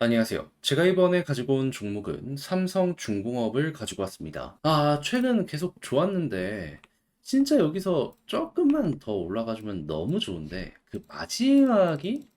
안녕하세요. 제가 이번에 가지고 온 종목은 삼성중공업을 가지고 왔습니다. 최근 계속 좋았는데, 진짜 여기서 조금만 더 올라가주면 너무 좋은데, 그 마지막이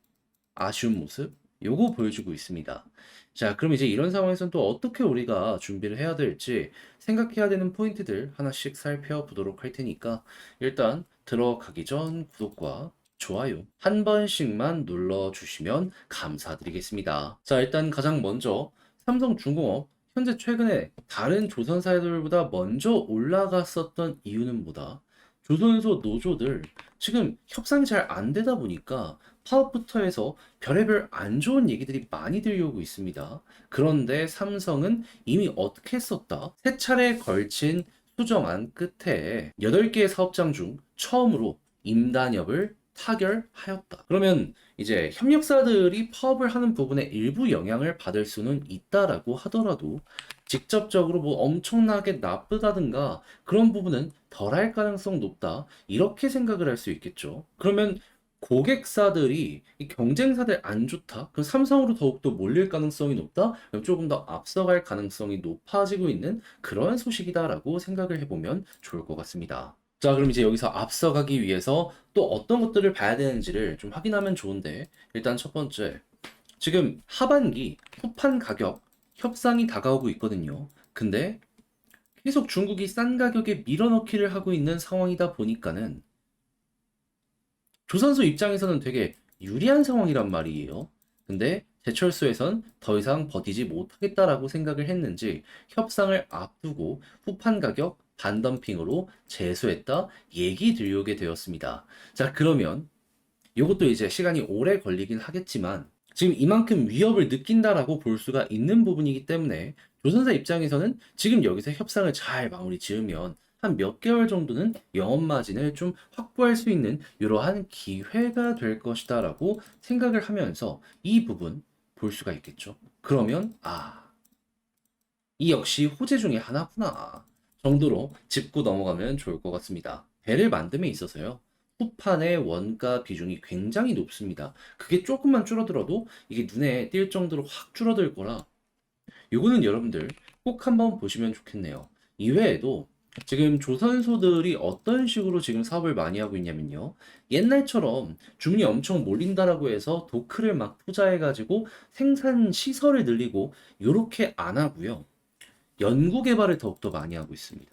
아쉬운 모습? 요거 보여주고 있습니다. 자, 그럼 이제 이런 상황에서는 또 어떻게 우리가 준비를 해야 될지 생각해야 되는 포인트들 하나씩 살펴보도록 할 테니까, 일단 들어가기 전 구독과 좋아요 한 번씩만 눌러주시면 감사드리겠습니다. 자, 일단 가장 먼저 삼성중공업 현재 최근에 다른 조선사들보다 먼저 올라갔었던 이유는 뭐다? 조선소 노조들 지금 협상이 잘 안 되다 보니까 파업부터 해서 별의별 안 좋은 얘기들이 많이 들려오고 있습니다. 그런데 삼성은 이미 어떻게 했었다? 세 차례에 걸친 수정안 끝에 8개의 사업장 중 처음으로 임단협을 타결하였다. 그러면 이제 협력사들이 파업을 하는 부분에 일부 영향을 받을 수는 있다라고 하더라도 직접적으로 뭐 엄청나게 나쁘다든가 그런 부분은 덜할 가능성 높다. 이렇게 생각을 할 수 있겠죠. 그러면 고객사들이 이 경쟁사들 안 좋다? 그럼 삼성으로 더욱더 몰릴 가능성이 높다? 그럼 조금 더 앞서갈 가능성이 높아지고 있는 그런 소식이다라고 생각을 해보면 좋을 것 같습니다. 자, 그럼 이제 여기서 앞서가기 위해서 또 어떤 것들을 봐야 되는지를 좀 확인하면 좋은데, 일단 첫 번째, 지금 하반기 후판 가격 협상이 다가오고 있거든요. 근데 계속 중국이 싼 가격에 밀어넣기를 하고 있는 상황이다 보니까는 조선소 입장에서는 되게 유리한 상황이란 말이에요. 근데 제철소에선 더 이상 버티지 못하겠다라고 생각을 했는지 협상을 앞두고 후판 가격 반덤핑으로 제소했다 얘기 들려오게 되었습니다. 자, 그러면 이것도 이제 시간이 오래 걸리긴 하겠지만 지금 이만큼 위협을 느낀다라고 볼 수가 있는 부분이기 때문에 조선사 입장에서는 지금 여기서 협상을 잘 마무리 지으면 한 몇 개월 정도는 영업 마진을 좀 확보할 수 있는 이러한 기회가 될 것이다라고 생각을 하면서 이 부분 볼 수가 있겠죠. 그러면 이 역시 호재 중에 하나구나 정도로 짚고 넘어가면 좋을 것 같습니다. 배를 만듦에 있어서요. 후판의 원가 비중이 굉장히 높습니다. 그게 조금만 줄어들어도 이게 눈에 띌 정도로 확 줄어들 거라 요거는 여러분들 꼭 한번 보시면 좋겠네요. 이외에도 지금 조선소들이 어떤 식으로 지금 사업을 많이 하고 있냐면요. 옛날처럼 주문이 엄청 몰린다라고 해서 도크를 막 투자해가지고 생산 시설을 늘리고 요렇게 안 하고요. 연구 개발을 더욱더 많이 하고 있습니다.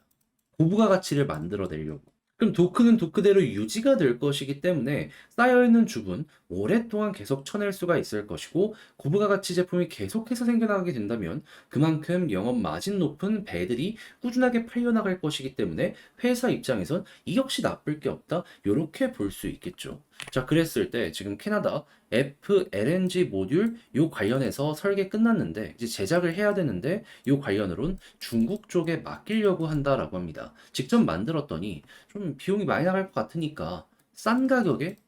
고부가 가치를 만들어내려고. 그럼 도크는 도크대로 유지가 될 것이기 때문에 쌓여있는 주분 오랫동안 계속 쳐낼 수가 있을 것이고 고부가 가치 제품이 계속해서 생겨나게 된다면 그만큼 영업 마진 높은 배들이 꾸준하게 팔려나갈 것이기 때문에 회사 입장에선 이 역시 나쁠 게 없다. 이렇게 볼 수 있겠죠. 자, 그랬을 때 지금 캐나다 FLNG 모듈 요 관련해서 설계 끝났는데 이제 제작을 해야 되는데 요 관련으로는 중국 쪽에 맡기려고 한다라고 합니다. 직접 만들었더니 좀 비용이 많이 나갈 것 같으니까 싼 가격에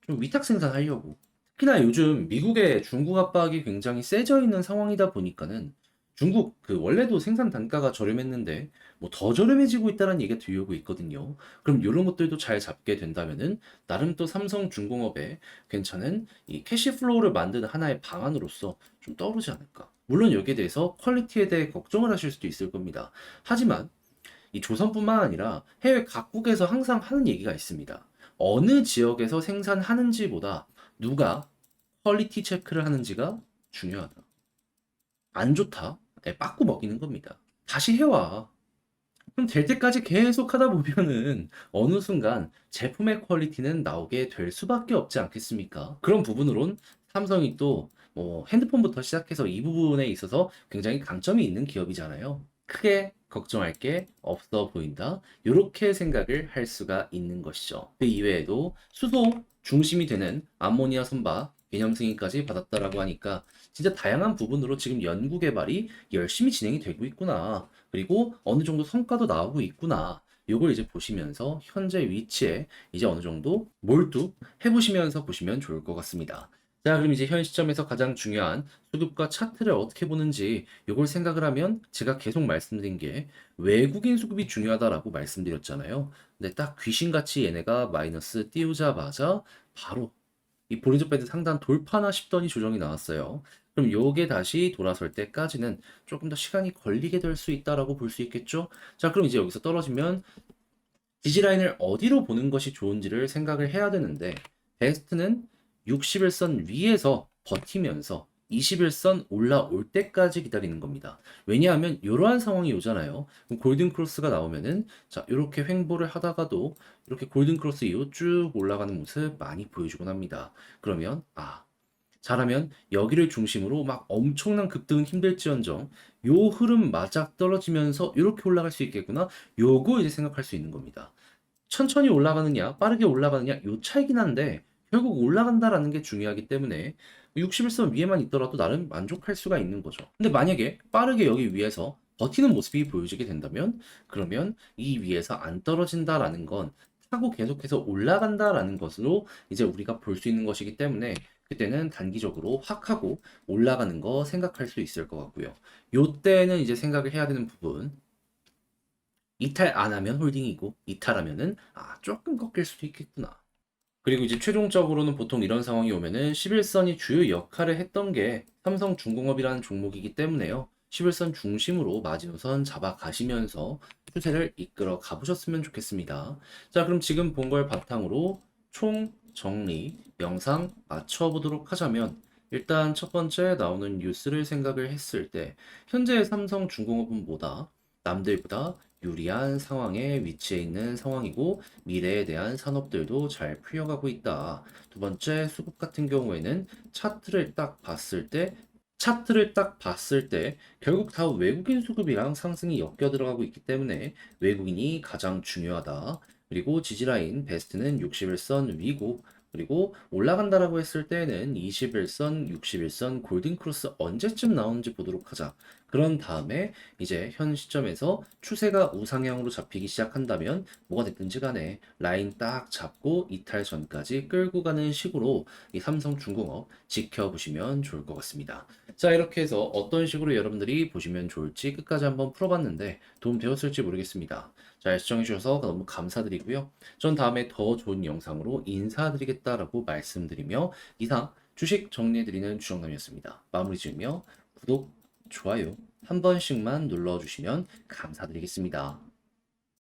좀 위탁 생산하려고. 특히나 요즘 미국의 중국 압박이 굉장히 세져 있는 상황이다 보니까는 중국 그 원래도 생산 단가가 저렴했는데 뭐 더 저렴해지고 있다는 얘기가 들려오고 있거든요. 그럼 이런 것들도 잘 잡게 된다면은 나름 또 삼성중공업에 괜찮은 이 캐시플로우를 만드는 하나의 방안으로서 좀 떠오르지 않을까. 물론 여기에 대해서 퀄리티에 대해 걱정을 하실 수도 있을 겁니다. 하지만 이 조선뿐만 아니라 해외 각국에서 항상 하는 얘기가 있습니다. 어느 지역에서 생산하는지보다 누가 퀄리티 체크를 하는지가 중요하다. 안 좋다. 네, 빠꾸 먹이는 겁니다. 다시 해와. 그럼 될 때까지 계속 하다 보면은 어느 순간 제품의 퀄리티는 나오게 될 수밖에 없지 않겠습니까? 그런 부분으론 삼성이 또 뭐 핸드폰부터 시작해서 이 부분에 있어서 굉장히 강점이 있는 기업이잖아요. 크게 걱정할 게 없어 보인다. 이렇게 생각을 할 수가 있는 것이죠. 그 이외에도 수소 중심이 되는 암모니아 선박 개념 승인까지 받았다라고 하니까 진짜 다양한 부분으로 지금 연구 개발이 열심히 진행이 되고 있구나. 그리고 어느 정도 성과도 나오고 있구나. 요걸 이제 보시면서 현재 위치에 이제 어느 정도 몰두 해보시면서 보시면 좋을 것 같습니다. 자, 그럼 이제 현 시점에서 가장 중요한 수급과 차트를 어떻게 보는지 요걸 생각을 하면 제가 계속 말씀드린 게 외국인 수급이 중요하다라고 말씀드렸잖아요. 근데 딱 귀신같이 얘네가 마이너스 띄우자마자 바로 이 볼린저 밴드 상단 돌파나 싶더니 조정이 나왔어요. 그럼 요게 다시 돌아설 때까지는 조금 더 시간이 걸리게 될 수 있다라고 볼 수 있겠죠? 자, 그럼 이제 여기서 떨어지면 지지라인을 어디로 보는 것이 좋은지를 생각을 해야 되는데, 베스트는 60일선 위에서 버티면서 21선 올라올 때까지 기다리는 겁니다. 왜냐하면 이러한 상황이 오잖아요. 그럼 골든 크로스가 나오면은 자, 이렇게 횡보를 하다가도 이렇게 골든 크로스 이후 쭉 올라가는 모습 많이 보여주곤 합니다. 그러면 잘하면 여기를 중심으로 막 엄청난 급등은 힘들지언정 요 흐름 맞아 떨어지면서 이렇게 올라갈 수 있겠구나. 요거 이제 생각할 수 있는 겁니다. 천천히 올라가느냐, 빠르게 올라가느냐, 요 차이긴 한데, 결국 올라간다라는 게 중요하기 때문에 61선 위에만 있더라도 나름 만족할 수가 있는 거죠. 근데 만약에 빠르게 여기 위에서 버티는 모습이 보여지게 된다면, 그러면 이 위에서 안 떨어진다라는 건 타고 계속해서 올라간다라는 것으로 이제 우리가 볼 수 있는 것이기 때문에, 그때는 단기적으로 확 하고 올라가는 거 생각할 수 있을 것 같고요. 요때는 이제 생각을 해야 되는 부분, 이탈 안 하면 홀딩이고 이탈하면은 조금 꺾일 수도 있겠구나. 그리고 이제 최종적으로는 보통 이런 상황이 오면은 11선이 주요 역할을 했던 게 삼성중공업이라는 종목이기 때문에요. 11선 중심으로 마지노선 잡아가시면서 추세를 이끌어 가보셨으면 좋겠습니다. 자, 그럼 지금 본 걸 바탕으로 총 정리 영상 맞춰보도록 하자면, 일단 첫 번째 나오는 뉴스를 생각을 했을 때 현재 삼성중공업은 뭐다? 남들보다 유리한 상황에 위치해 있는 상황이고 미래에 대한 산업들도 잘 풀려가고 있다. 두 번째, 수급 같은 경우에는 차트를 딱 봤을 때 결국 다 외국인 수급이랑 상승이 엮여 들어가고 있기 때문에 외국인이 가장 중요하다. 그리고 지지라인 베스트는 61선 위고, 그리고 올라간다라고 했을 때는 21선, 61선 골든크로스 언제쯤 나오는지 보도록 하자. 그런 다음에 이제 현 시점에서 추세가 우상향으로 잡히기 시작한다면 뭐가 됐든지 간에 라인 딱 잡고 이탈 전까지 끌고 가는 식으로 이 삼성중공업 지켜보시면 좋을 것 같습니다. 자, 이렇게 해서 어떤 식으로 여러분들이 보시면 좋을지 끝까지 한번 풀어봤는데 도움 되었을지 모르겠습니다. 잘 시청해주셔서 너무 감사드리고요. 전 다음에 더 좋은 영상으로 인사드리겠다라고 말씀드리며 이상 주식 정리해드리는 주정남이었습니다. 마무리 지으며 구독, 좋아요 한 번씩만 눌러주시면 감사드리겠습니다.